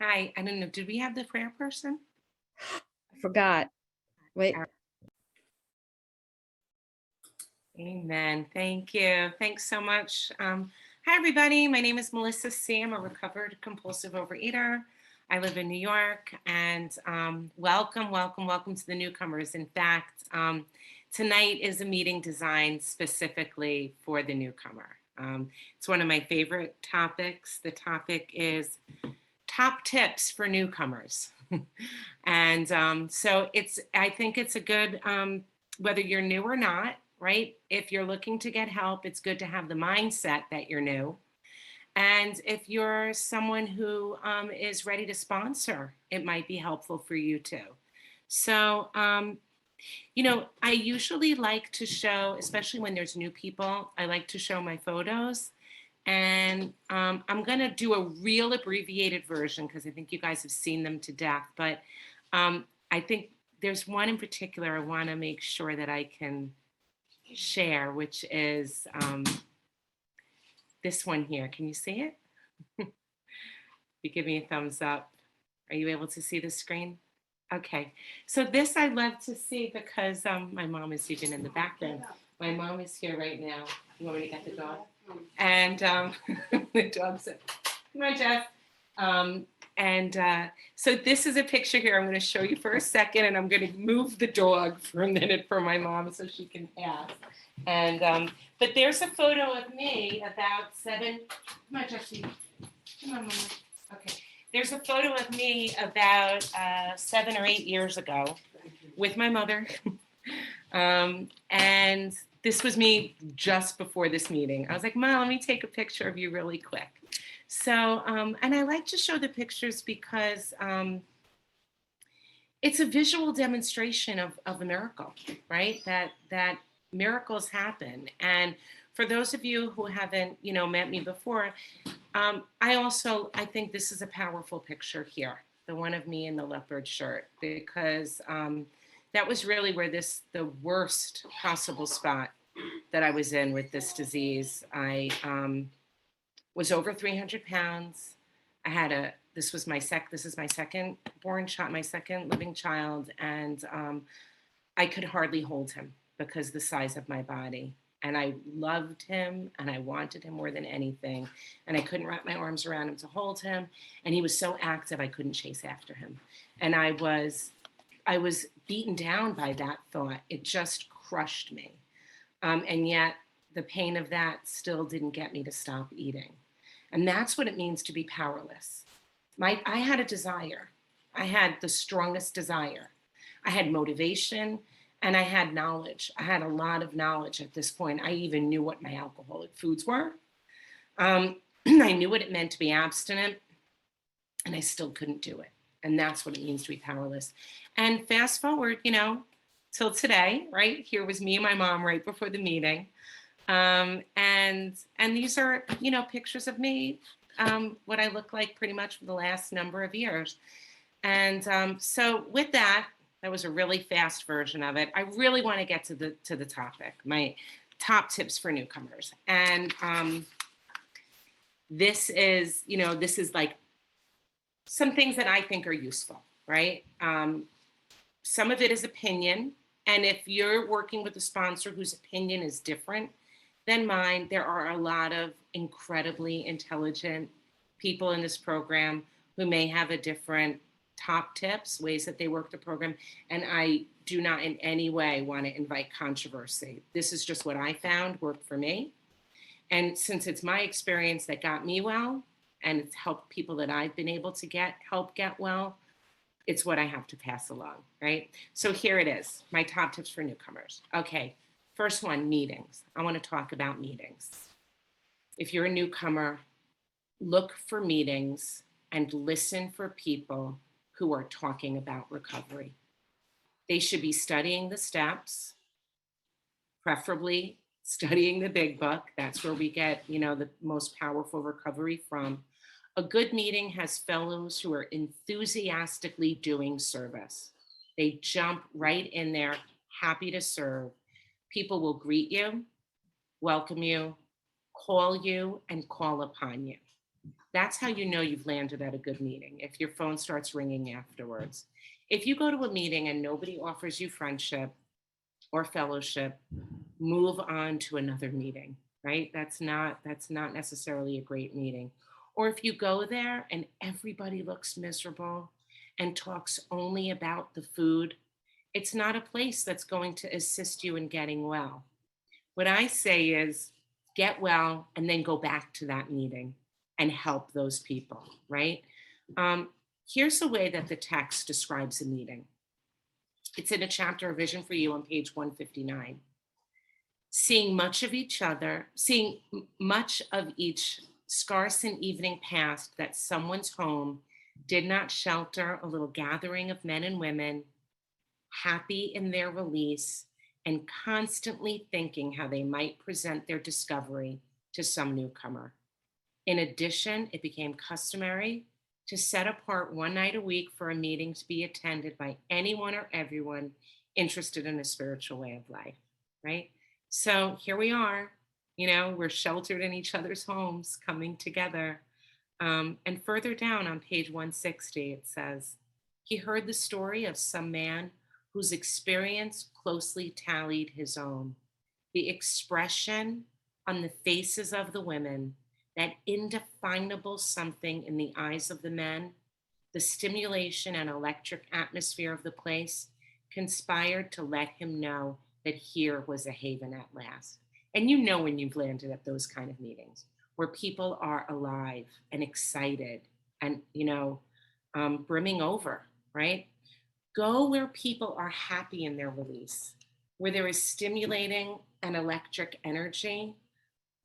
Hi, I don't know, did we have the prayer person? I forgot. Wait. Amen. Thank you. Thanks so much. Hi, everybody. My name is Melissa C. I'm a recovered compulsive overeater. I live in New York, and welcome to the newcomers. In fact, tonight is a meeting designed specifically for the newcomer. It's one of my favorite topics. The topic is top tips for newcomers. And so I think it's a good, whether you're new or not, right? If you're looking to get help, it's good to have the mindset that you're new. And if you're someone who is ready to sponsor, it might be helpful for you too. So, I usually like to show, especially when there's new people, I like to show my photos. And I'm going to do a real abbreviated version because I think you guys have seen them to death. But I think there's one in particular I want to make sure that I can share, which is this one here. Can you see it? You give me a thumbs up. Are you able to see the screen? Okay. So this I love to see because my mom is even in the background. My mom is here right now. You want me to get the dog? And the dog said, "Come on, Jeff." So this is a picture here I'm going to show you for a second, and I'm going to move the dog for a minute for my mom so she can pass. And but there's a photo of me about 7. Come on, Jesse. Come on, Mama. Okay. There's a photo of me about 7 or 8 years ago with my mother. And this was me just before this meeting. I was like, "Mom, let me take a picture of you really quick." So, and I like to show the pictures because it's a visual demonstration of a miracle, right? That miracles happen. And for those of you who haven't, met me before, I think this is a powerful picture here, the one of me in the leopard shirt, because that was really where the worst possible spot that I was in with this disease. I was over 300 pounds. This is my second born child, my second living child. And I could hardly hold him because of the size of my body. And I loved him and I wanted him more than anything. And I couldn't wrap my arms around him to hold him. And he was so active, I couldn't chase after him. And I was beaten down by that thought. It just crushed me. And yet the pain of that still didn't get me to stop eating. And that's what it means to be powerless. I had a desire. I had the strongest desire. I had motivation and I had knowledge. I had a lot of knowledge at this point. I even knew what my alcoholic foods were. I knew what it meant to be abstinent, and I still couldn't do it. And that's what it means to be powerless. And fast forward, till today, right? Here was me and my mom right before the meeting. And these are, pictures of me, what I look like pretty much for the last number of years. And so with that was a really fast version of it. I really want to get to the topic, my top tips for newcomers. And this is like some things that I think are useful, right? Some of it is opinion. And if you're working with a sponsor whose opinion is different than mine, there are a lot of incredibly intelligent people in this program who may have a different top tips, ways that they work the program. And I do not in any way want to invite controversy. This is just what I found worked for me. And since it's my experience that got me well, and it's helped people that I've been able to help get well, it's what I have to pass along, right? So here it is, my top tips for newcomers. Okay, first one, meetings. I want to talk about meetings. If you're a newcomer, look for meetings and listen for people who are talking about recovery. They should be studying the steps, preferably studying the big book. That's where we get, the most powerful recovery from. A good meeting has fellows who are enthusiastically doing service. They jump right in there, happy to serve. People will greet you, welcome you, call you, and call upon you. That's how you know you've landed at a good meeting, if your phone starts ringing afterwards. If you go to a meeting and nobody offers you friendship or fellowship, move on to another meeting, right? That's not necessarily a great meeting. Or if you go there and everybody looks miserable and talks only about the food, it's not a place that's going to assist you in getting well. What I say is get well and then go back to that meeting and help those people, right? Um, Here's the way that the text describes a meeting. It's in a chapter of Vision for You on page 159. Seeing much of each scarce and evening past that someone's home did not shelter a little gathering of men and women, happy in their release and constantly thinking how they might present their discovery to some newcomer. In addition, it became customary to set apart one night a week for a meeting to be attended by anyone or everyone interested in a spiritual way of life, right? So here we are, we're sheltered in each other's homes, coming together. And further down on page 160, it says, he heard the story of some man whose experience closely tallied his own. The expression on the faces of the women, that indefinable something in the eyes of the men, the stimulation and electric atmosphere of the place conspired to let him know that here was a haven at last. And you know when you've landed at those kind of meetings where people are alive and excited and, brimming over, right? Go where people are happy in their release, where there is stimulating and electric energy.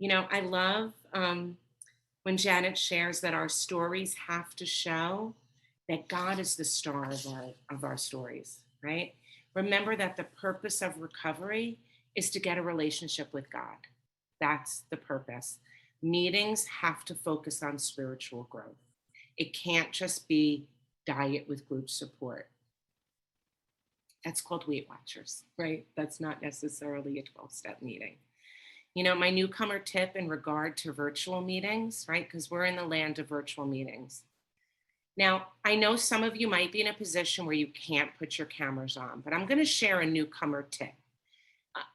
I love when Janet shares that our stories have to show that God is the star of our stories, right? Remember that the purpose of recovery is to get a relationship with God. That's the purpose. Meetings have to focus on spiritual growth. It can't just be diet with group support. That's called Weight Watchers, right? That's not necessarily a 12-step meeting. My newcomer tip in regard to virtual meetings, right? Because we're in the land of virtual meetings. Now, I know some of you might be in a position where you can't put your cameras on, but I'm going to share a newcomer tip.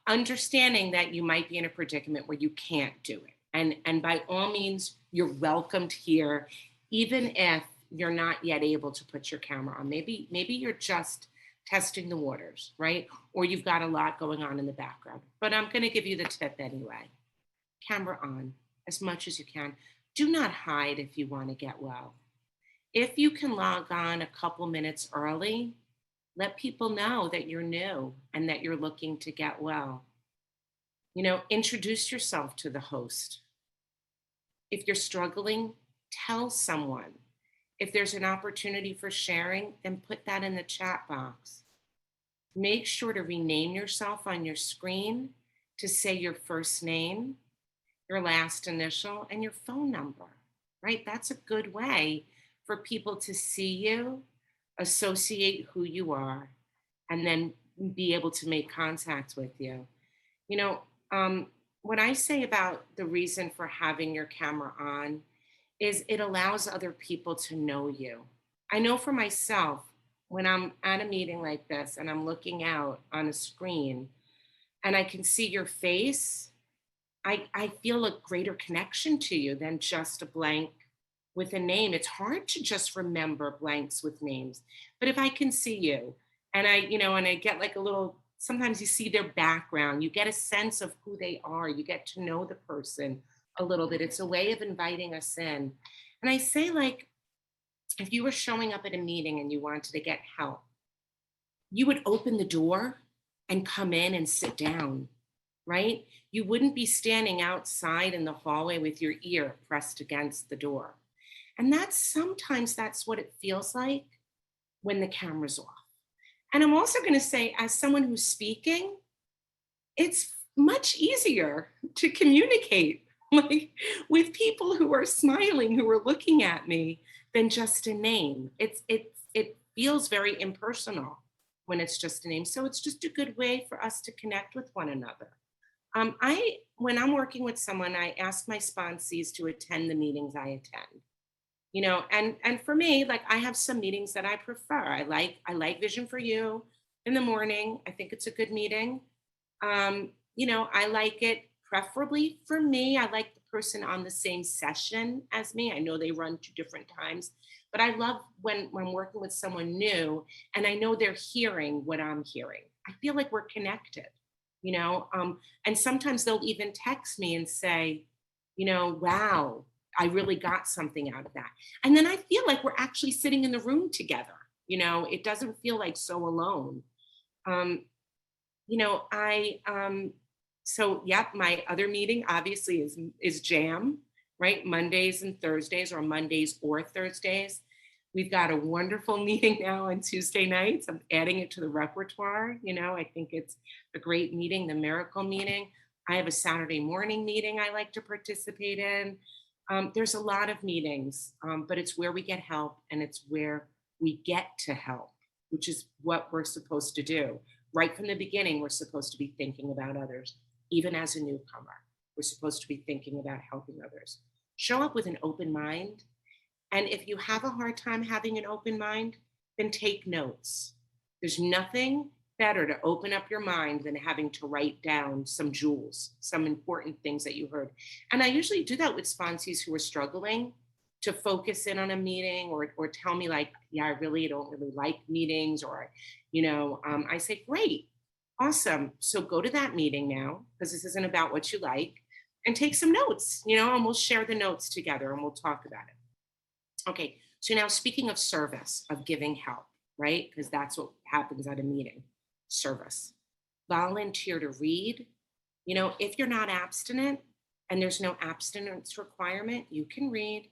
Understanding that you might be in a predicament where you can't do it. And by all means, you're welcomed here, even if you're not yet able to put your camera on. Maybe you're just testing the waters, right? Or you've got a lot going on in the background. But I'm going to give you the tip anyway. Camera on as much as you can. Do not hide if you want to get well. If you can log on a couple minutes early, let people know that you're new and that you're looking to get well. Introduce yourself to the host. If you're struggling, tell someone. If there's an opportunity for sharing, then put that in the chat box. Make sure to rename yourself on your screen to say your first name, your last initial, and your phone number, right? That's a good way for people to see you, associate who you are, and then be able to make contact with you. You know, what I say about the reason for having your camera on is it allows other people to know you. I know for myself, when I'm at a meeting like this and I'm looking out on a screen and I can see your face, I feel a greater connection to you than just a blank with a name. It's hard to just remember blanks with names. But if I can see you and I get like a little, sometimes you see their background, you get a sense of who they are, you get to know the person a little bit. It's a way of inviting us in. And I say, like, if you were showing up at a meeting and you wanted to get help, you would open the door and come in and sit down, right? You wouldn't be standing outside in the hallway with your ear pressed against the door. And sometimes that's what it feels like when the camera's off. And I'm also going to say, as someone who's speaking, it's much easier to communicate like with people who are smiling, who are looking at me, than just a name. It feels very impersonal when it's just a name. So it's just a good way for us to connect with one another. When I'm working with someone, I ask my sponsees to attend the meetings I attend. And for me, like, I have some meetings that I prefer. I like Vision for You in the morning. I think it's a good meeting. I like it preferably for me. I like the person on the same session as me. I know they run 2 different times, but I love when I'm working with someone new and I know they're hearing what I'm hearing. I feel like we're connected, you know. And sometimes they'll even text me and say, wow, I really got something out of that. And then I feel like we're actually sitting in the room together. It doesn't feel like so alone. Um, I so yep, my other meeting obviously is jam, right? Mondays and Thursdays, or Mondays or Thursdays. We've got a wonderful meeting now on Tuesday nights. I'm adding it to the repertoire. I think it's a great meeting, the miracle meeting. I have a Saturday morning meeting I like to participate in. There's a lot of meetings, but it's where we get help and it's where we get to help, which is what we're supposed to do. Right from the beginning, we're supposed to be thinking about others. Even as a newcomer, we're supposed to be thinking about helping others. Show up with an open mind. And if you have a hard time having an open mind, then take notes. There's nothing better to open up your mind than having to write down some jewels, some important things that you heard. And I usually do that with sponsees who are struggling to focus in on a meeting, or tell me, like, yeah, I really don't really like meetings, or, I say, great, awesome. So go to that meeting now, because this isn't about what you like, and take some notes, and we'll share the notes together and we'll talk about it. Okay. So now, speaking of service, of giving help, right? Because that's what happens at a meeting. Service. Volunteer to read. If you're not abstinent and there's no abstinence requirement, you can read.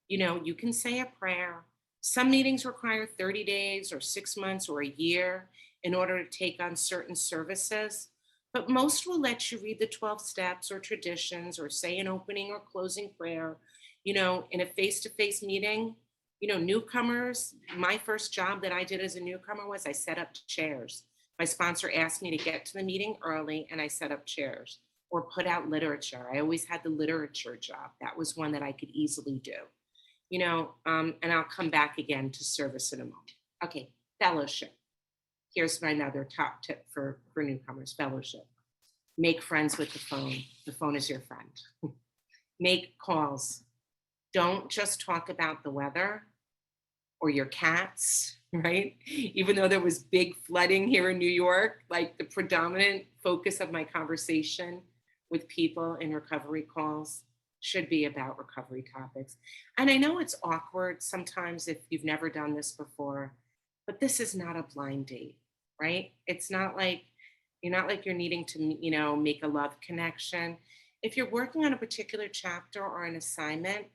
You can say a prayer. Some meetings require 30 days or 6 months or a year in order to take on certain services, but most will let you read the 12 steps or traditions, or say an opening or closing prayer. In a face to face meeting, newcomers, my first job that I did as a newcomer was I set up chairs. My sponsor asked me to get to the meeting early and I set up chairs or put out literature. I always had the literature job. That was one that I could easily do. And I'll come back again to service in a moment. Okay, fellowship. Here's my another top tip for newcomers: fellowship. Make friends with the phone. The phone is your friend. Make calls. Don't just talk about the weather or your cats, right? Even though there was big flooding here in New York, like, the predominant focus of my conversation with people in recovery calls should be about recovery topics. And I know it's awkward sometimes if you've never done this before, but this is not a blind date, right? It's not like you're needing to, make a love connection. If you're working on a particular chapter or an assignment,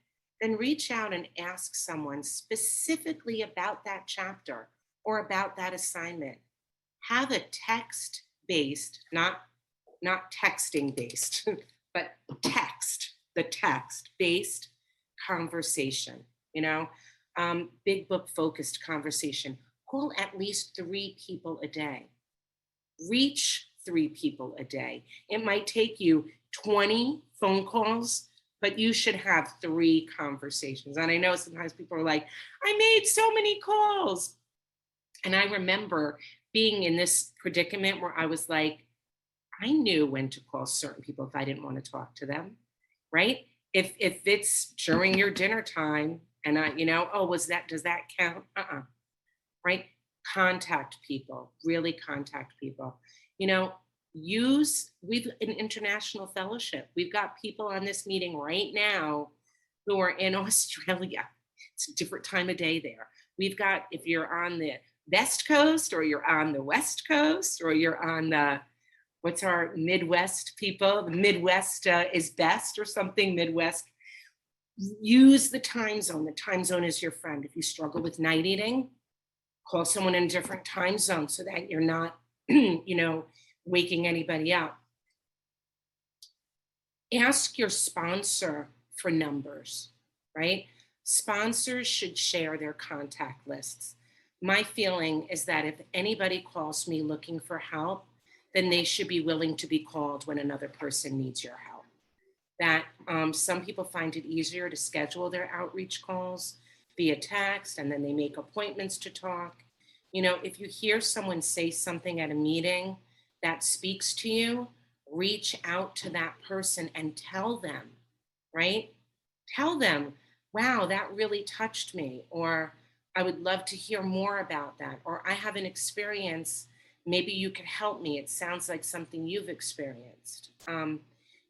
then reach out and ask someone specifically about that chapter or about that assignment. Have a text based, not texting based, but the text based conversation, big book focused conversation. Call at least 3 people a day. Reach 3 people a day. It might take you 20 phone calls, but you should have 3 conversations. And I know sometimes people are like, I made so many calls. And I remember being in this predicament where I was like, I knew when to call certain people if I didn't want to talk to them, right? If it's during your dinner time and oh, does that count? Right? Contact people, really contact people. We've an international fellowship. We've got people on this meeting right now who are in Australia. It's a different time of day there. We've got, if you're on the West Coast, or you're on the West Coast, or you're on the, what's our Midwest people? The Midwest is best, or something, Midwest. Use the time zone. The time zone is your friend. If you struggle with night eating, call someone in a different time zone so that you're not, waking anybody up. Ask your sponsor for numbers, right? Sponsors should share their contact lists. My feeling is that if anybody calls me looking for help, then they should be willing to be called when another person needs your help. That some people find it easier to schedule their outreach calls. via text, and then they make appointments to talk. You know, if you hear someone say something at a meeting that speaks to you, reach out to that person and tell them, right? Tell them, wow, that really touched me, or I would love to hear more about that, or I have an experience. Maybe you could help me. It sounds like something you've experienced.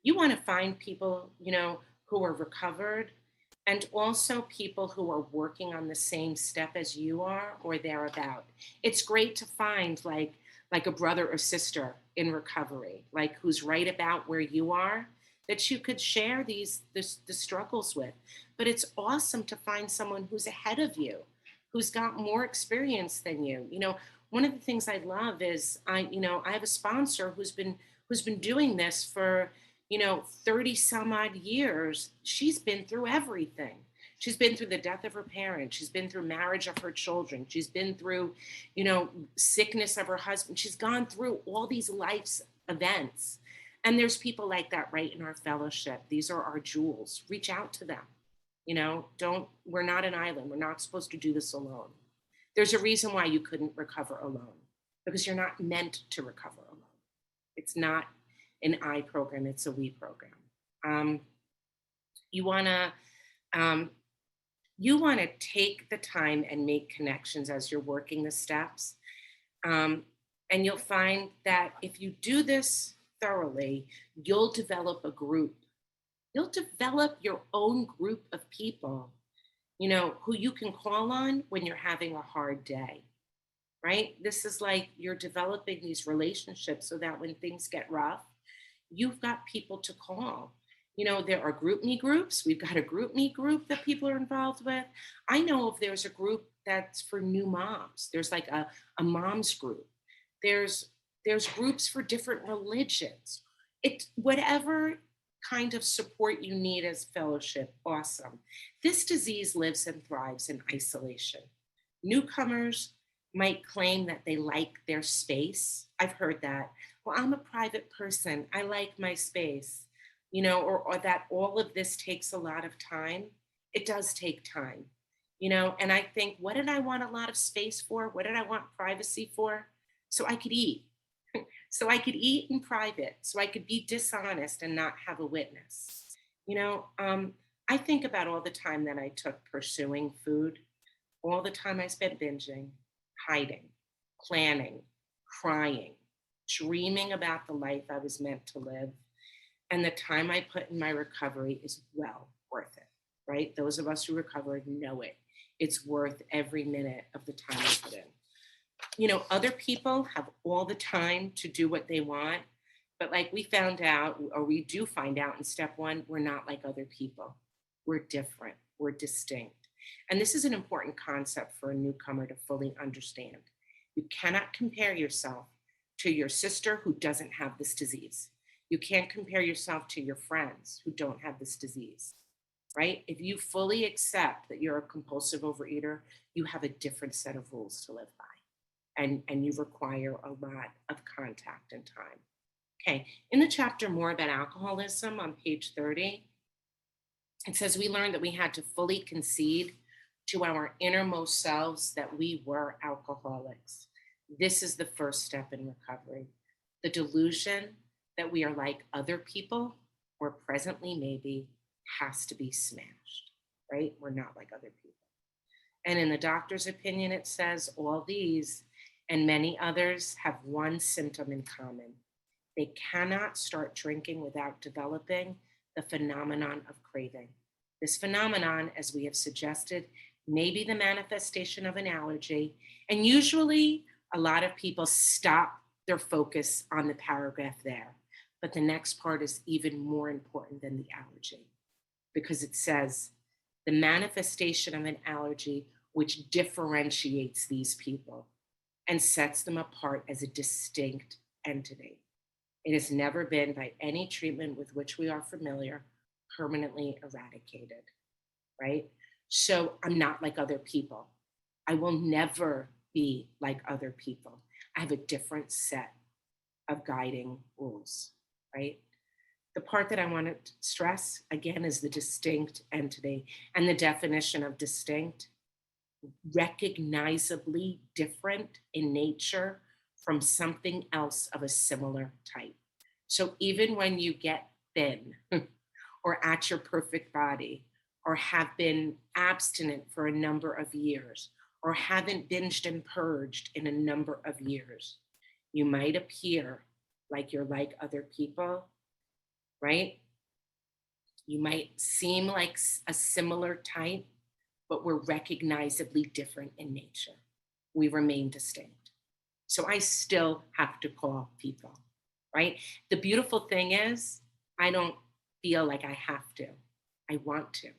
You want to find people, you know, who are recovered and also people who are working on the same step as you are or thereabout. It's great to find like a brother or sister in recovery, like who's right about where you are, that you could share the struggles with. But it's awesome to find someone who's ahead of you, who's got more experience than you. You know, one of the things I love is I have a sponsor who's been doing this for 30 some odd years. She's been through everything. She's been through the death of her parents. She's been through marriage of her children. She's been through, sickness of her husband. She's gone through all these life's events. And there's people like that right in our fellowship. These are our jewels. Reach out to them. We're not an island. We're not supposed to do this alone. There's a reason why you couldn't recover alone, because you're not meant to recover alone. It's not an I program, it's a we program. Um, you wanna um, you wanna take the time and make connections as you're working the steps. Um, and you'll find that if you do this thoroughly, you'll develop a group. You'll develop your own group of people, who you can call on when you're having a hard day, right? This is like you're developing these relationships so that when things get rough, you've got people to call. There are group me groups. We've got a group me group that people are involved with. I know if there's a group that's for new moms. There's like a mom's group. There's groups for different religions. Whatever kind of support you need as fellowship, awesome. This disease lives and thrives in isolation. Newcomers might claim that they like their space. I've heard that. Well, I'm a private person. I like my space, or that all of this takes a lot of time. It does take time, and I think, what did I want a lot of space for? What did I want privacy for? So I could eat. So I could eat in private, so I could be dishonest and not have a witness. I think about all the time that I took pursuing food, all the time I spent binging, hiding, planning, crying, dreaming about the life I was meant to live. And the time I put in my recovery is well worth it, right? Those of us who recovered know it. It's worth every minute of the time we put in. Other people have all the time to do what they want, but like we found out, or we do find out in step one, we're not like other people. We're different, we're distinct. And this is an important concept for a newcomer to fully understand. You cannot compare yourself to your sister who doesn't have this disease. You can't compare yourself to your friends who don't have this disease, right? If you fully accept that you're a compulsive overeater, you have a different set of rules to live by. And you require a lot of contact and time. Okay, in the chapter more about alcoholism on page 30, it says we learned that we had to fully concede to our innermost selves that we were alcoholics. This is the first step in recovery. The delusion that we are like other people, or presently maybe, has to be smashed, right? We're not like other people. And in the doctor's opinion, it says all these and many others have one symptom in common. They cannot start drinking without developing the phenomenon of craving. This phenomenon, as we have suggested, may be the manifestation of an allergy. And usually, a lot of people stop their focus on the paragraph there. But the next part is even more important than the allergy, because it says the manifestation of an allergy which differentiates these people and sets them apart as a distinct entity. It has never been, by any treatment with which we are familiar, permanently eradicated, right? So I'm not like other people. I will never be like other people. I have a different set of guiding rules, right? The part that I want to stress again is the distinct entity, and the definition of distinct recognizably different in nature from something else of a similar type. So even when you get thin or at your perfect body, or have been abstinent for a number of years, or haven't binged and purged in a number of years, you might appear like you're like other people, right? You might seem like a similar type, but we're recognizably different in nature. We remain distinct. So I still have to call people, right? The beautiful thing is, I don't feel like I have to. I want to,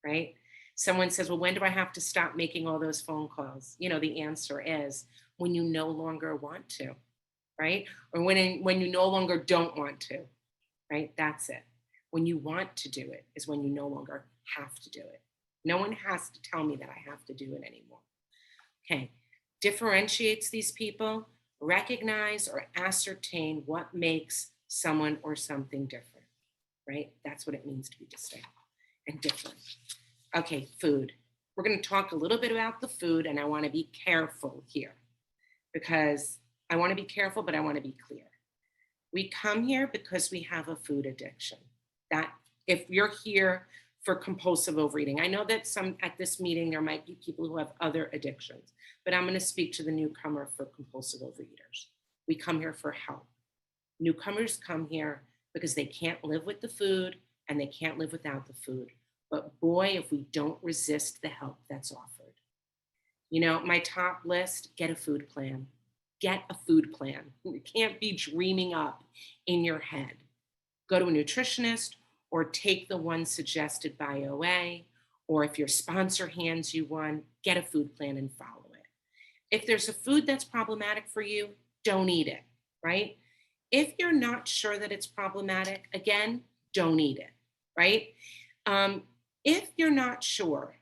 right? Someone says, well, when do I have to stop making all those phone calls? The answer is when you no longer want to, right? Or when you no longer don't want to, right? That's it. When you want to do it is when you no longer have to do it. No one has to tell me that I have to do it anymore. Okay. Differentiates these people, recognize or ascertain what makes someone or something different, right? That's what it means to be distinct and different. Okay, food. We're going to talk a little bit about the food, and I want to be careful here because I want to be careful, but I want to be clear. We come here because we have a food addiction. That if you're here for compulsive overeating, I know that some at this meeting there might be people who have other addictions, but I'm going to speak to the newcomer for compulsive overeaters. We come here for help. Newcomers come here because they can't live with the food and they can't live without the food. But boy, if we don't resist the help that's offered. My top list, get a food plan. Get a food plan. You can't be dreaming up in your head. Go to a nutritionist or take the one suggested by OA, or if your sponsor hands you one, get a food plan and follow it. If there's a food that's problematic for you, don't eat it, right? If you're not sure that it's problematic, again, don't eat it, right? If you're not sure,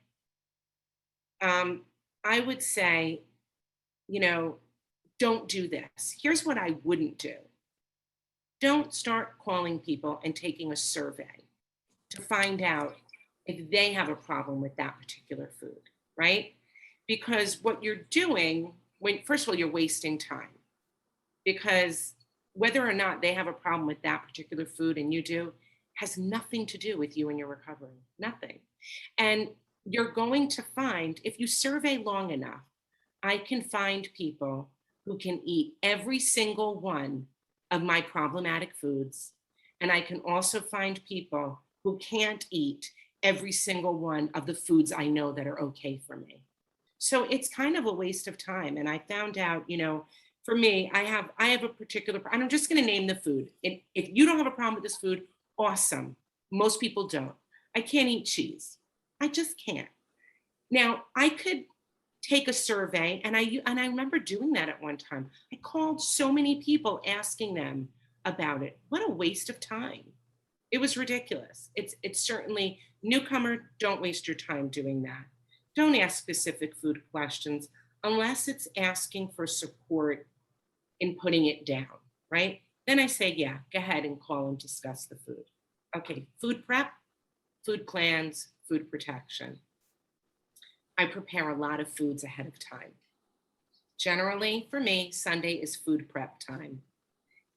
I would say, don't do this. Here's what I wouldn't do. Don't start calling people and taking a survey to find out if they have a problem with that particular food, right? Because what you're doing, first of all, you're wasting time because whether or not they have a problem with that particular food and you do has nothing to do with you and your recovery, nothing. And you're going to find, if you survey long enough, I can find people who can eat every single one of my problematic foods. And I can also find people who can't eat every single one of the foods I know that are okay for me. So it's kind of a waste of time. And I found out, for me, I have a particular, and I'm just going to name the food. If you don't have a problem with this food, awesome. Most people don't. I can't eat cheese. I just can't. Now, I could take a survey, and I remember doing that at one time. I called so many people asking them about it. What a waste of time. It was ridiculous. It's certainly, newcomer, don't waste your time doing that. Don't ask specific food questions unless it's asking for support in putting it down, right? Then I say, yeah, go ahead and call and discuss the food. Okay, food prep, food plans, food protection. I prepare a lot of foods ahead of time. Generally, for me, Sunday is food prep time.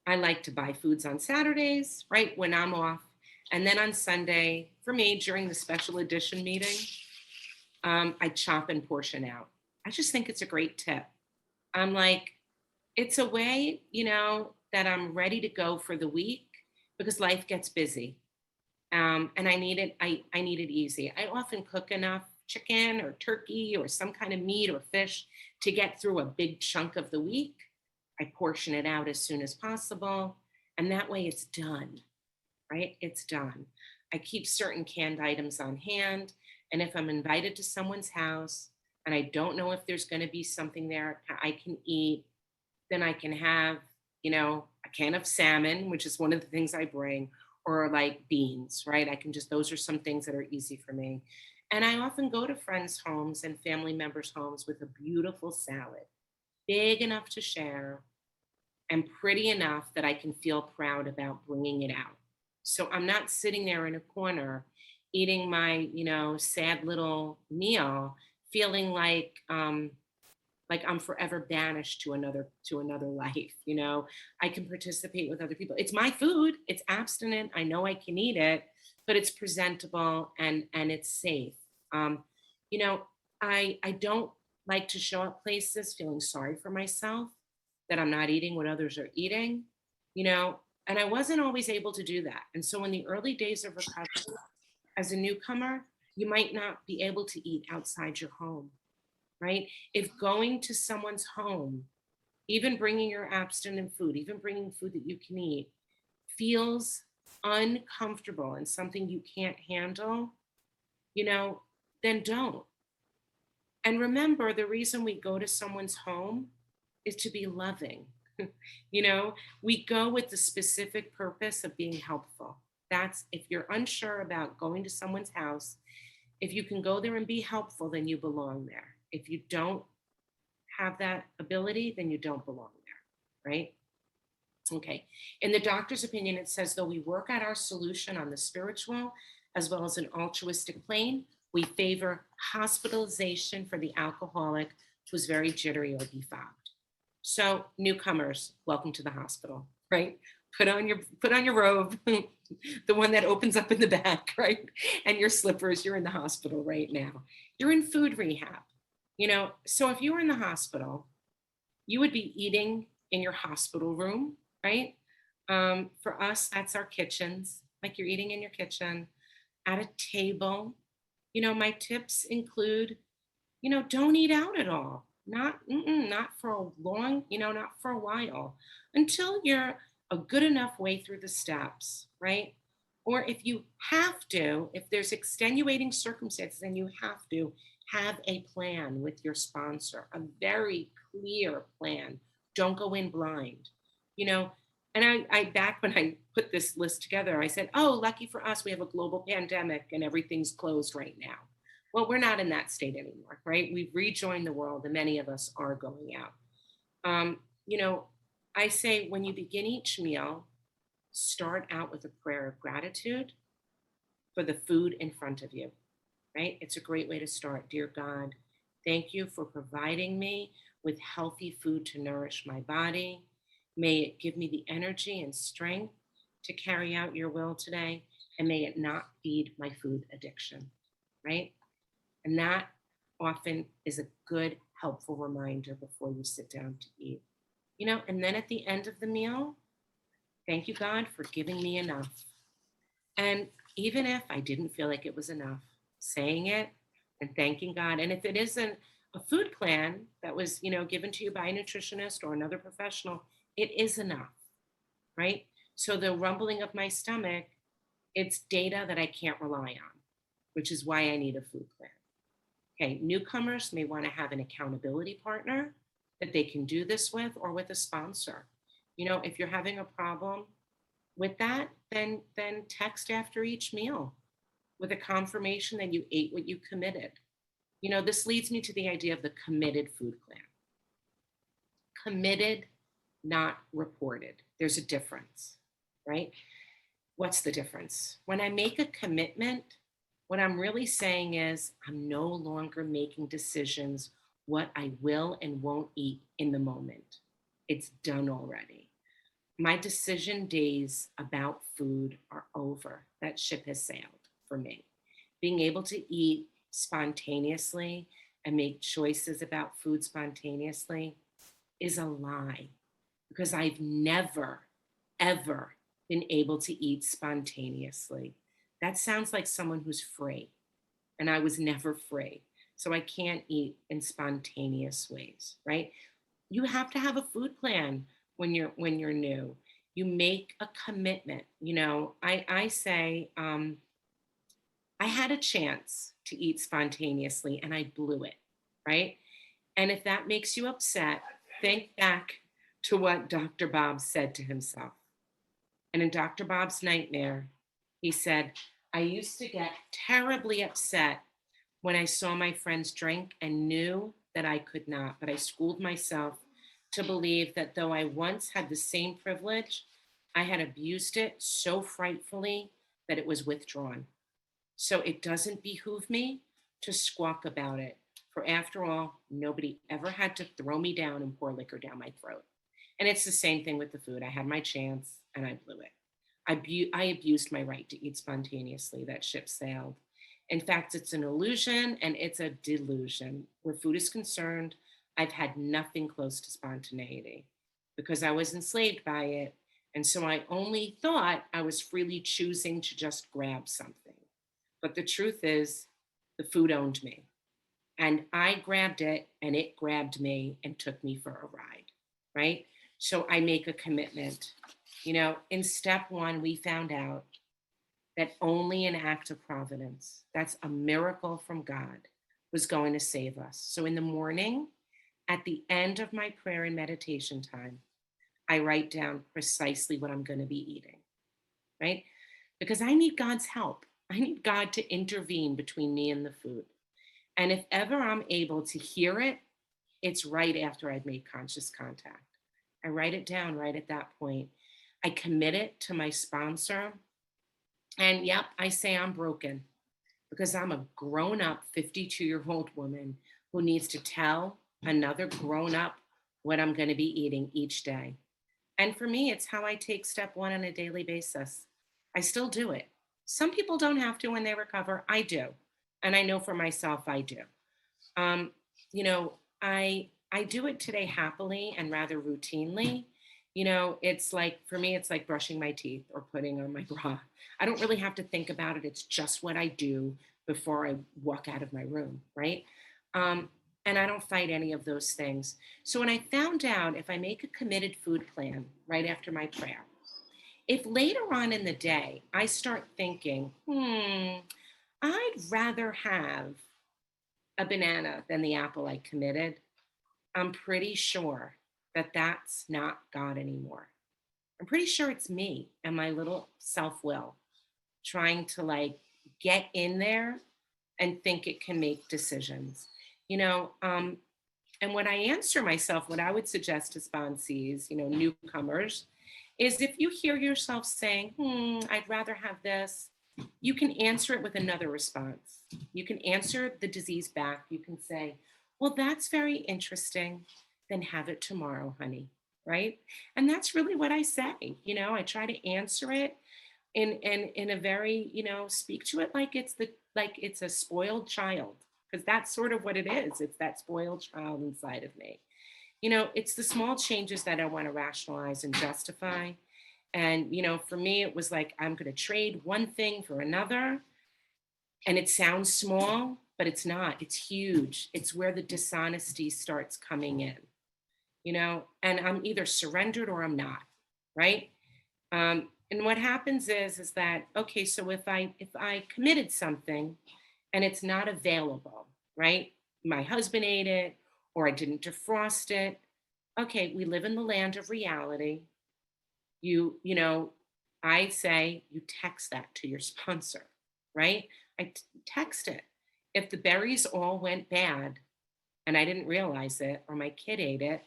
I like to buy foods on Saturdays, right, when I'm off. And then on Sunday, for me, during the special edition meeting, I chop and portion out. I just think it's a great tip. I'm like, it's a way, that I'm ready to go for the week because life gets busy. And I need it. I need it easy. I often cook enough chicken or turkey or some kind of meat or fish to get through a big chunk of the week. I portion it out as soon as possible. And that way it's done, right? It's done. I keep certain canned items on hand. And if I'm invited to someone's house and I don't know if there's going to be something there I can eat, then I can have, a can of salmon, which is one of the things I bring, or like beans, right? Those are some things that are easy for me. And I often go to friends' homes and family members' homes with a beautiful salad, big enough to share and pretty enough that I can feel proud about bringing it out. So I'm not sitting there in a corner eating my, sad little meal feeling like I'm forever banished to another life. I can participate with other people. It's my food. It's abstinent. I know I can eat it, but it's presentable and it's safe. Um, you know, I don't like to show up places feeling sorry for myself that I'm not eating what others are eating. You know, and I wasn't always able to do that. And so in the early days of recovery, as a newcomer, you might not be able to eat outside your home, right? If going to someone's home, even bringing your abstinent food, even bringing food that you can eat, feels uncomfortable and something you can't handle, you know, then don't. And remember, the reason we go to someone's home is to be loving. you know, we go with the specific purpose of being helpful. That's if you're unsure about going to someone's house, if you can go there and be helpful, then you belong there. If you don't have that ability, then you don't belong there, right? Okay. In the doctor's opinion, it says though we work out our solution on the spiritual as well as an altruistic plane, we favor hospitalization for the alcoholic who's very jittery or befogged. So, newcomers, welcome to the hospital, right? Put on your robe, the one that opens up in the back, right? And your slippers. You're in the hospital right now. You're in food rehab. So if you were in the hospital, you would be eating in your hospital room, right? For us, that's our kitchens, like you're eating in your kitchen at a table. My tips include, don't eat out at all. Not for a long, not for a while, until you're a good enough way through the steps, right? Or if you have to, if there's extenuating circumstances and you have to, have a plan with your sponsor, a very clear plan. Don't go in blind, you know. And I back when I put this list together, I said, oh, lucky for us, we have a global pandemic and everything's closed right now. Well, we're not in that state anymore, right? We've rejoined the world and many of us are going out. Um, you know, I say when you begin each meal, start out with a prayer of gratitude for the food in front of you, right? It's a great way to start. Dear God, thank you for providing me with healthy food to nourish my body. May it give me the energy and strength to carry out your will today, and may it not feed my food addiction, right? And that often is a good, helpful reminder before you sit down to eat. And then at the end of the meal, thank you, God, for giving me enough. And even if I didn't feel like it was enough, saying it and thanking God. And if it isn't a food plan that was, given to you by a nutritionist or another professional, it is enough, right? So the rumbling of my stomach, it's data that I can't rely on, which is why I need a food plan. Okay, newcomers may want to have an accountability partner that they can do this with or with a sponsor. If you're having a problem with that, then text after each meal with a confirmation that you ate what you committed. This leads me to the idea of the committed food plan. Committed, not reported. There's a difference, right? What's the difference? When I make a commitment, what I'm really saying is I'm no longer making decisions what I will and won't eat in the moment. It's done already. My decision days about food are over. That ship has sailed for me. Being able to eat spontaneously and make choices about food spontaneously is a lie because I've never, ever been able to eat spontaneously. That sounds like someone who's free, and I was never free. So I can't eat in spontaneous ways, right? You have to have a food plan when you're new. You make a commitment. I say I had a chance to eat spontaneously and I blew it, right? And if that makes you upset, think back to what Dr. Bob said to himself. And in Dr. Bob's nightmare, he said, I used to get terribly upset when I saw my friends drink and knew that I could not, but I schooled myself to believe that though I once had the same privilege, I had abused it so frightfully that it was withdrawn. So it doesn't behoove me to squawk about it. For after all, nobody ever had to throw me down and pour liquor down my throat. And it's the same thing with the food. I had my chance and I blew it. I abused my right to eat spontaneously. That ship sailed. In fact, it's an illusion and it's a delusion. Where food is concerned, I've had nothing close to spontaneity because I was enslaved by it. And so I only thought I was freely choosing to just grab something. But the truth is, the food owned me. And I grabbed it and it grabbed me and took me for a ride, right? So I make a commitment. In step one, we found out that only an act of providence, that's a miracle from God, was going to save us. So in the morning, at the end of my prayer and meditation time, I write down precisely what I'm going to be eating, right? Because I need God's help. I need God to intervene between me and the food. And if ever I'm able to hear it, it's right after I've made conscious contact. I write it down right at that point. I commit it to my sponsor. And yep, I say I'm broken because I'm a grown up 52-year-old woman who needs to tell another grown up what I'm going to be eating each day. And for me, it's how I take step one on a daily basis. I still do it. Some people don't have to when they recover. I do. And I know for myself, I do. Um, you know, I do it today happily and rather routinely. It's like for me, it's like brushing my teeth or putting on my bra. I don't really have to think about it. It's just what I do before I walk out of my room, right? Um, and I don't fight any of those things. So when I found out if I make a committed food plan right after my prayer, if later on in the day I start thinking, I'd rather have a banana than the apple I committed, I'm pretty sure that that's not God anymore. I'm pretty sure it's me and my little self will trying to like get in there and think it can make decisions. You know, um, and when I answer myself, what I would suggest to sponsees, newcomers, is if you hear yourself saying, I'd rather have this, you can answer it with another response. You can answer the disease back. You can say, well, that's very interesting. Then have it tomorrow, honey. Right. And that's really what I say. I try to answer it in a very, speak to it like it's a spoiled child, because that's sort of what it is. It's that spoiled child inside of me. It's the small changes that I want to rationalize and justify. And, for me, it was like, I'm going to trade one thing for another. And it sounds small, but it's not. It's huge. It's where the dishonesty starts coming in, and I'm either surrendered or I'm not, right? And what happens is that, okay, so if I committed something and it's not available, right? My husband ate it or I didn't defrost it. Okay, we live in the land of reality. You know, I say you text that to your sponsor, right? Text it. If the berries all went bad and I didn't realize it or my kid ate it,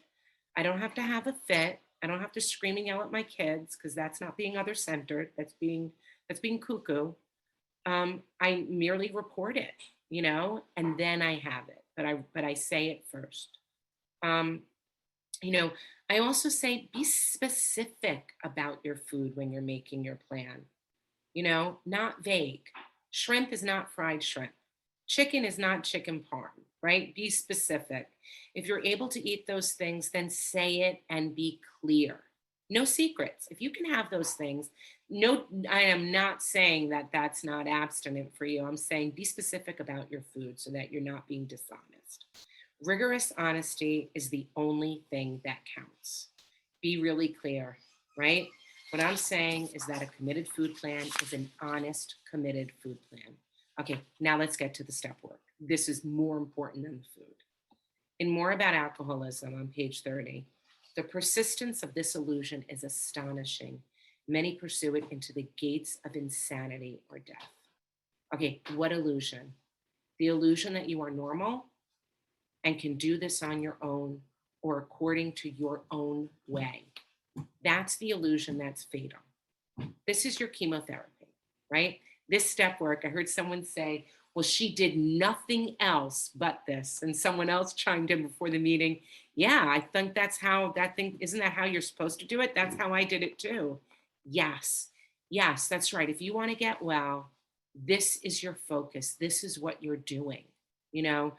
I don't have to have a fit. I don't have to scream and yell at my kids because that's not being other centered. That's being cuckoo. I merely report it, and then I have it. But I say it first. Um, you know, I also say be specific about your food when you're making your plan. Not vague. Shrimp is not fried shrimp. Chicken is not chicken parm, right? Be specific. If you're able to eat those things, then say it and be clear. No secrets. If you can have those things, no, I am not saying that that's not abstinent for you. I'm saying be specific about your food so that you're not being dishonest. Rigorous honesty is the only thing that counts. Be really clear, right? What I'm saying is that a committed food plan is an honest, committed food plan. Okay, now let's get to the step work. This is more important than the food. In More About Alcoholism on page 30, the persistence of this illusion is astonishing. Many pursue it into the gates of insanity or death. Okay, what illusion? The illusion that you are normal and can do this on your own or according to your own way. That's the illusion that's fatal. This is your chemotherapy, right? This step work, I heard someone say, well, she did nothing else but this. And someone else chimed in before the meeting, yeah, I think that's how that thing, isn't that how you're supposed to do it? That's how I did it too. Yes, yes, that's right. If you want to get well, this is your focus. This is what you're doing. You know,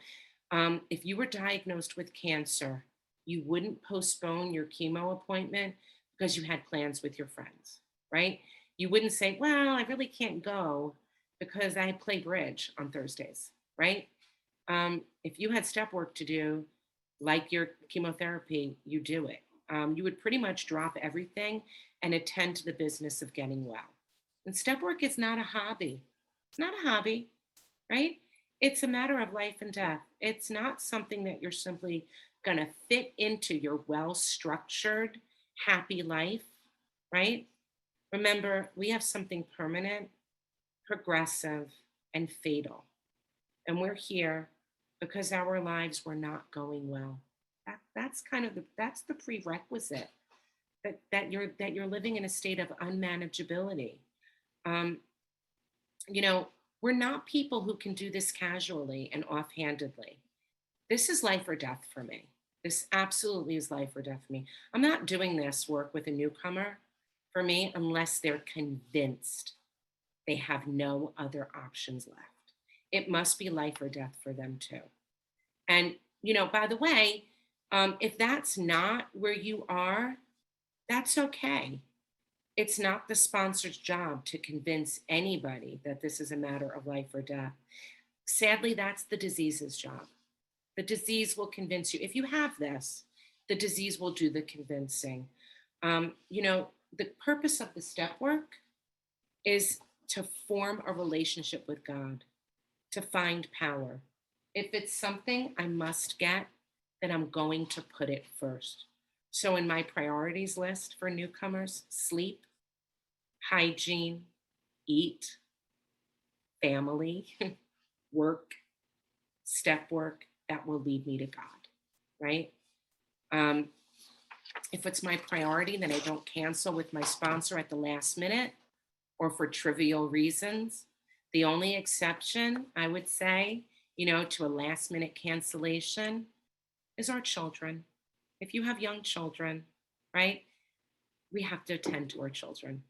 if you were diagnosed with cancer, you wouldn't postpone your chemo appointment because you had plans with your friends, right? You wouldn't say, well, I really can't go because I play bridge on Thursdays, right? If you had step work to do, like your chemotherapy, you do it. You would pretty much drop everything and attend to the business of getting well. And step work is not a hobby. It's not a hobby, right? It's a matter of life and death. It's not something that you're simply going to fit into your well structured, happy life, right? Remember, we have something permanent, progressive, and fatal. And we're here because our lives were not going well. That's kind of that's the prerequisite that you're living in a state of unmanageability. Um, you know, we're not people who can do this casually and offhandedly. This is life or death for me. This absolutely is life or death for me. I'm not doing this work with a newcomer for me unless they're convinced they have no other options left. It must be life or death for them too. And, by the way, if that's not where you are, that's okay. It's not the sponsor's job to convince anybody that this is a matter of life or death. Sadly, that's the disease's job. The disease will convince you. If you have this, the disease will do the convincing. The purpose of the step work is to form a relationship with God, to find power. If it's something I must get, then I'm going to put it first. So, in my priorities list for newcomers, sleep, hygiene, eat, family, work, step work, that will lead me to God, right? Um, if it's my priority, then I don't cancel with my sponsor at the last minute or for trivial reasons. The only exception, I would say, to a last minute cancellation is our children. If you have young children, right, we have to attend to our children.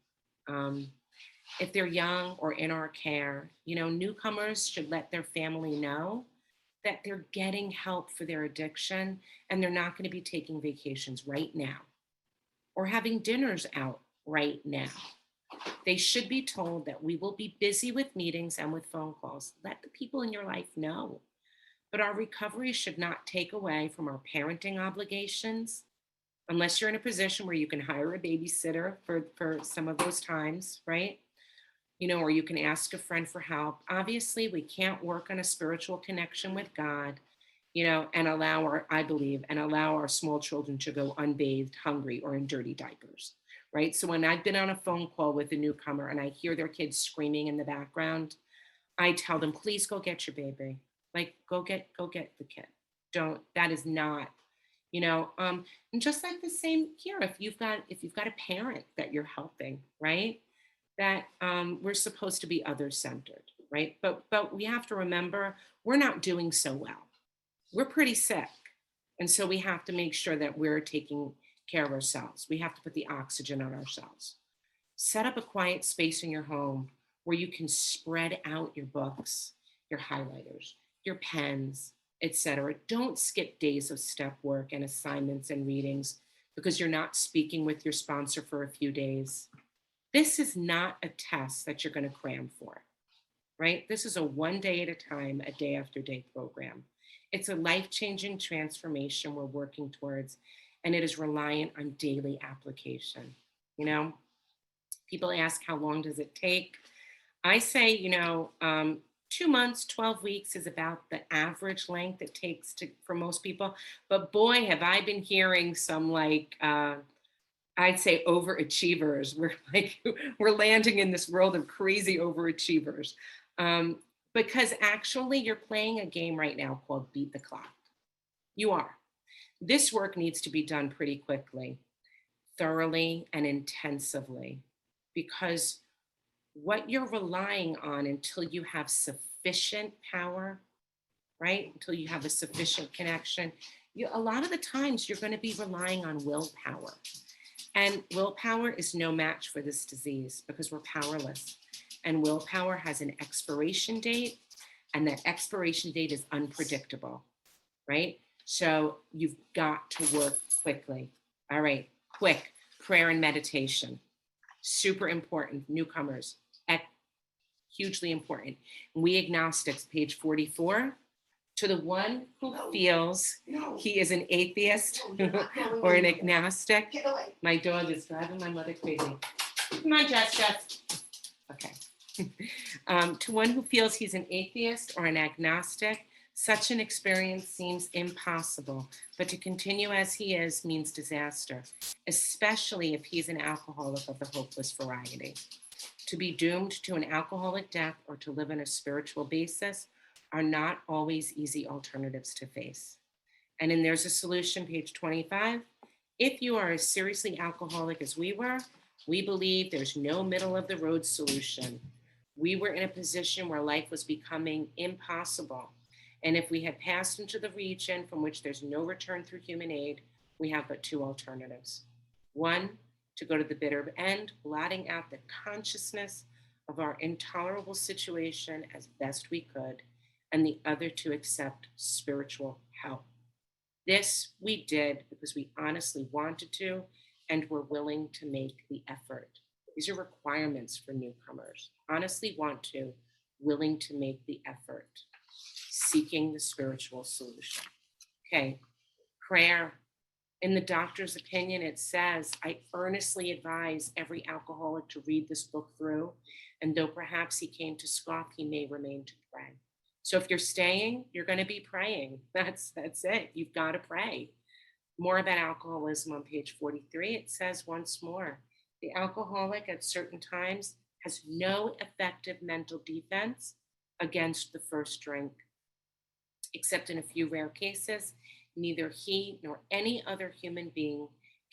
Um, if they're young or in our care, newcomers should let their family know that they're getting help for their addiction and they're not going to be taking vacations right now or having dinners out right now. They should be told that we will be busy with meetings and with phone calls. Let the people in your life know. But our recovery should not take away from our parenting obligations unless you're in a position where you can hire a babysitter for some of those times, right? Or you can ask a friend for help. Obviously, we can't work on a spiritual connection with God, and allow our small children to go unbathed, hungry, or in dirty diapers, right? So when I've been on a phone call with a newcomer and I hear their kids screaming in the background, I tell them, please go get your baby. Like, go get the kid. Don't, that is not, and just like the same here, if you've got a parent that you're helping, right? That we're supposed to be other centered, right? But we have to remember we're not doing so well. We're pretty sick. And so we have to make sure that we're taking care of ourselves. We have to put the oxygen on ourselves. Set up a quiet space in your home where you can spread out your books, your highlighters, your pens, etc. Don't skip days of step work and assignments and readings because you're not speaking with your sponsor for a few days. This is not a test that you're going to cram for, right? This is a one day at a time, a day after day program. It's a life-changing transformation we're working towards, and it is reliant on daily application. People ask, how long does it take? I say, 2 months, 12 weeks is about the average length it takes for most people. But boy, have I been hearing some I'd say overachievers. We're landing in this world of crazy overachievers. Because actually you're playing a game right now called Beat the Clock. You are. This work needs to be done pretty quickly, thoroughly and intensively, because what you're relying on until you have sufficient power, right? Until you have a sufficient connection. A lot of the times you're going to be relying on willpower. And willpower is no match for this disease because we're powerless. And willpower has an expiration date, and that expiration date is unpredictable, right? So you've got to work quickly. All right, quick prayer and meditation. Super important. Newcomers, hugely important. We agnostics, page 44. To the one who feels he is an atheist or an agnostic, my dog is driving my mother crazy. Come on, Jess. Okay. To one who feels he's an atheist or an agnostic, such an experience seems impossible, but to continue as he is means disaster, especially if he's an alcoholic of the hopeless variety. To be doomed to an alcoholic death or to live on a spiritual basis are not always easy alternatives to face. And in There's a Solution, page 25, if you are as seriously alcoholic as we were, we believe there's no middle of the road solution. We were in a position where life was becoming impossible. And if we had passed into the region from which there's no return through human aid, we have but two alternatives. One, to go to the bitter end, blotting out the consciousness of our intolerable situation as best we could, and the other to accept spiritual help. This we did because we honestly wanted to and were willing to make the effort. These are requirements for newcomers. Honestly want to, willing to make the effort, seeking the spiritual solution. Okay, prayer. In the doctor's opinion, it says, I earnestly advise every alcoholic to read this book through, and though perhaps he came to scoff, he may remain to pray. So if you're staying, you're going to be praying. That's it. You've got to pray. More about alcoholism on page 43. It says once more, the alcoholic at certain times has no effective mental defense against the first drink. Except in a few rare cases, neither he nor any other human being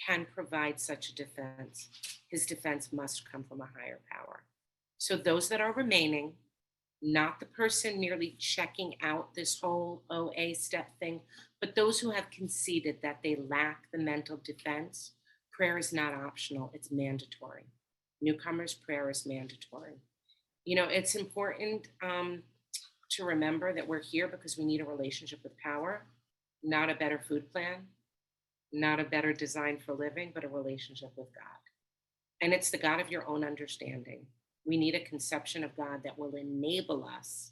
can provide such a defense. His defense must come from a higher power. So those that are remaining, not the person merely checking out this whole OA step thing, but those who have conceded that they lack the mental defense, prayer is not optional, it's mandatory. Newcomers' prayer is mandatory. You know, it's important to remember that we're here because we need a relationship with power, not a better food plan, not a better design for living, but a relationship with God. And it's the God of your own understanding. We need a conception of God that will enable us,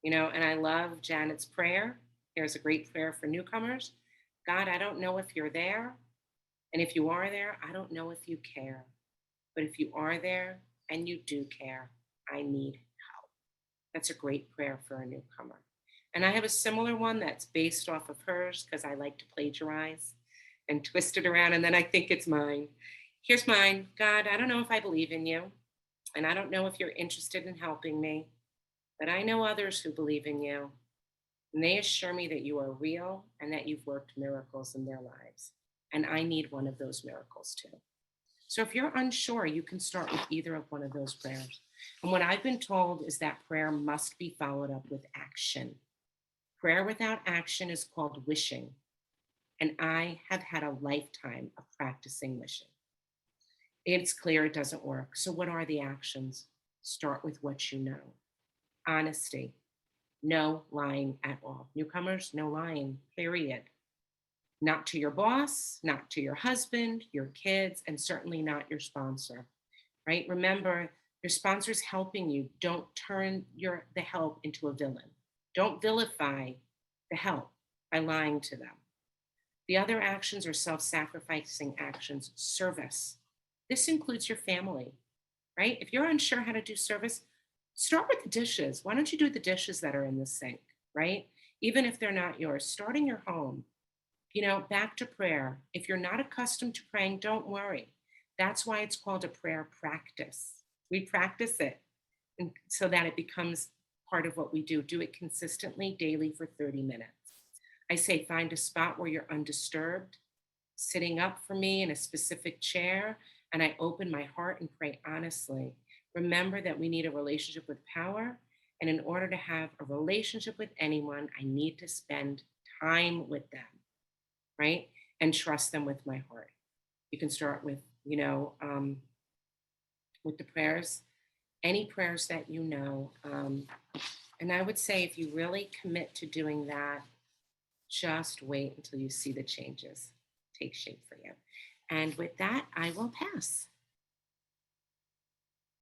and I love Janet's prayer. Here's a great prayer for newcomers. God, I don't know if you're there. And if you are there, I don't know if you care. But if you are there and you do care, I need help. That's a great prayer for a newcomer. And I have a similar one that's based off of hers because I like to plagiarize and twist it around. And then I think it's mine. Here's mine. God, I don't know if I believe in you. And I don't know if you're interested in helping me, but I know others who believe in you. And they assure me that you are real and that you've worked miracles in their lives. And I need one of those miracles too. So if you're unsure, you can start with either of one of those prayers. And what I've been told is that prayer must be followed up with action. Prayer without action is called wishing. And I have had a lifetime of practicing wishing. It's clear it doesn't work. So what are the actions? Start with what you know. Honesty. No lying at all. Newcomers, no lying, period. Not to your boss, not to your husband, your kids, and certainly not your sponsor, right? Remember, your sponsor's helping you. Don't turn the help into a villain. Don't vilify the help by lying to them. The other actions are self-sacrificing actions, service. This includes your family, right? If you're unsure how to do service, start with the dishes. Why don't you do the dishes that are in the sink, right? Even if they're not yours, start in your home. Back to prayer. If you're not accustomed to praying, don't worry. That's why it's called a prayer practice. We practice it so that it becomes part of what we do. Do it consistently, daily for 30 minutes. I say find a spot where you're undisturbed, sitting up for me in a specific chair, and I open my heart and pray honestly. Remember that we need a relationship with power. And in order to have a relationship with anyone, I need to spend time with them, right? And trust them with my heart. You can start with, with the prayers, any prayers that you know. And I would say if you really commit to doing that, just wait until you see the changes take shape for you. And with that, I will pass.